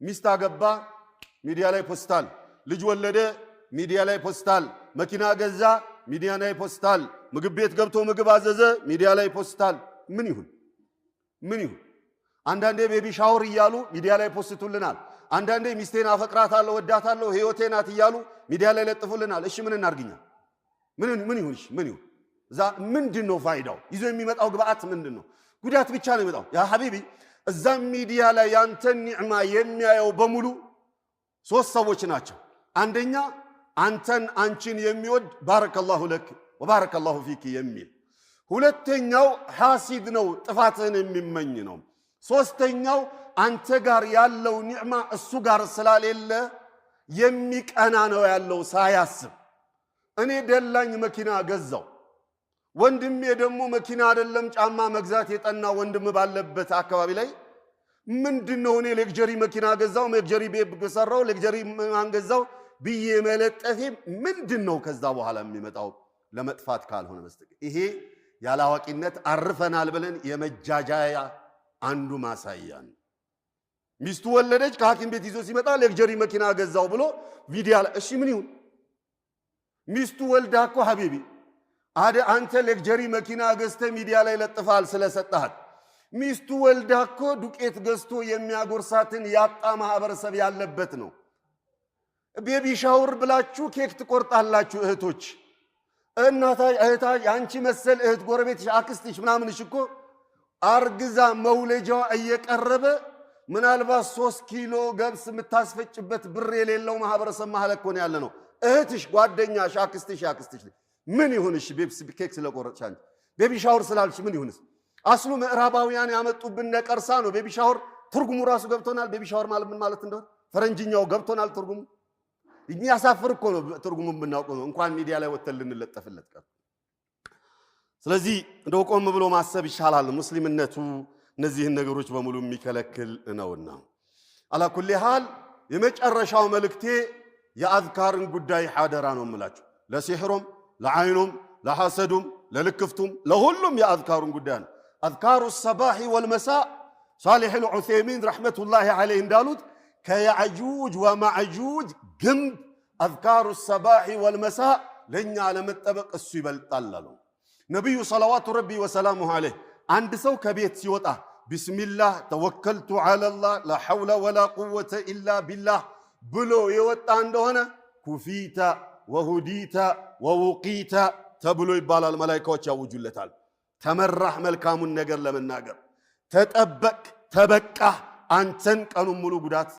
ሚስት አገባ ሚዲያ ላይ ፖስታል ልጅ ወለደ ሚዲያ ላይ ፖስታል መኪና ገዛ ሚዲያ ላይ ፖስታል ምግብ ቤት ገብቶ ምግብ አዘዘ ሚዲያ ላይ ፖስታል ምን ይሁን አንዳንዴ ቤቢ ሻወር ይያሉ ሚዲያ ላይ ፖስቱልናል አንዳንዴ ሚስቴን አፈቅራታለሁ ወዳታለሁ ህይወቴ ናት ይያሉ ሚዲያ ላይ ለጥፉልናል እሺ ምን እናርግኛ ምን ይሁን እዛ ምንድነው ፋይዳው ይዞ የሚመጣው ግብአት ምንድነው ጉዳት ብቻ ነው የሚመጣው ያ ሐቢቢ እዛ ሚዲያ ላይ ያንተን ኒዕማ የሚያየው በሙሉ ሶስት ሰዎች ናቸው አንደኛ አንተን አንቺን የሚወድ ባረከላሁ ለክ ወባረከላሁ ፊክ የሚል ሁለተኛው ሐሲድ ነው ጥፋትህን የሚመኝ ነው ሶስተኛው አንተ ጋር ያለው ኒዕማ እሱ ጋር ስላሌለ የሚቀና ነው ያለው ሳያስብ እኔ ደላኝ መኪና ገዛው ወንድሜ ደግሞ መኪና አይደለም ጫማ መግዛት የጠና ወንድም ባለበት አካባቢ ላይ ምንድነው እኔ ሌክጀሪ መኪና ገዛው ሌክጀሪ ቤት ሰራው ሌክጀሪ ማንገዛው ብዬ መለጠፌ ምንድነው ከዛ በኋላ የሚመጣው ለመጥፋት ካልሆነ በስተቀር ይሄ ያላዋቂነት አርፈናል ብለን የመጃጃያ አንዱ ማሳያ ነው ሚስቱ ወለደች ከሐኪም ቤት ይዞ ሲመጣ ሌክጀሪ መኪና ገዛው ብሎ ቪዲዮ እሺ ምን ይሁን ሚስቱ ወልዳኮ ሐቢቢ አንተ ሌክጀሪ መኪና ገዝተ ሚዲያ ላይ ለጥፋል ስለሰጣት ሚስቱ ወልዳኮ ዱቄት ገዝቶ የሚያጎርሳትን ያጣ ማህበረሰብ ያለበት ነው ቤቢ ሻወር ብላችሁ ኬክ ትቆርጣላችሁ እህቶች እናታ እህታ ያንቺ መሰል እህት ጎረቤትሽ አክስትሽ ምናምንሽ እኮ አርግዛ መውለጃዋ እየቀረበ ምናልባት 3 ኪሎ ገብስ የምታስፈጭበት ብር የሌለው ማህበረሰብ ማህለክ ሆነ ያለ ነው እህትሽ ጓደኛሽ አክስትሽ ምን ይሁንሽ ቤብስ ኬክ ስለቆረጥሽ አንቺ ቤቢ ሻወር ስላልሽ ምን ይሁንስ አስሉ ምዕራባውያን ያመጡብን ነቀርሳ ነው ቤቢ ሻወር ትርጉሙ ራሱ ገብቶናል ቤቢ ሻወር ማለት ምን ማለት እንደሆነ ፈረንጅኛው ገብቶናል ትርጉሙ እኛ ያሳፍር እኮ ነው ትርጉሙን ብናውቀው ነው እንኳን ሚዲያ ላይ ወተን ልንለጠፍለት ቀር ስለዚህ እንደው ቆም ብሎ ማሰብ ይሻላል ሙስሊምነቱ እነዚህን ነገሮች በሙሉ የሚከለክል ነውና አላ ኩሊ ሐል የመጨረሻው መልእክቴ የአዝካርን ጉዳይ ሐደራ ነው የምላችሁ ለሲህሩም ለዓይኑም ለሐሰዱም ለልክፍቱም ለሁሉም የአዝካሩን ጉዳይ ነው አዝካሩ الصباح والمساء صالح العثيمين رحمة الله عليه እንዳሉት ከያጁጅ ወማጁጅ ግንብ አዝካሩ الصباح والمساء ለኛ ለመጠበቅ እሱ ይበልጣል አሉ ነብዩ ሰለዋቱ ረቢ ወሰላሙ ዐለይሂ አንድ ሰው ከቤት ሲወጣ ቢስሚላህ ተወከልቱ ዐለላህ ላ ሐውለ ወላ ቁወተ ኢላ ቢላህ ብሎ የወጣ እንደሆነ ኩፊታ ወሁዲታ ወውቂታ ተብሎ ይባላል መላእክቶች ያውጁለታል ተመራህ መልካሙን ነገር ለመናገር ተጠበቅ ተበቃ አንተን ቀኑን ሙሉ ጉዳት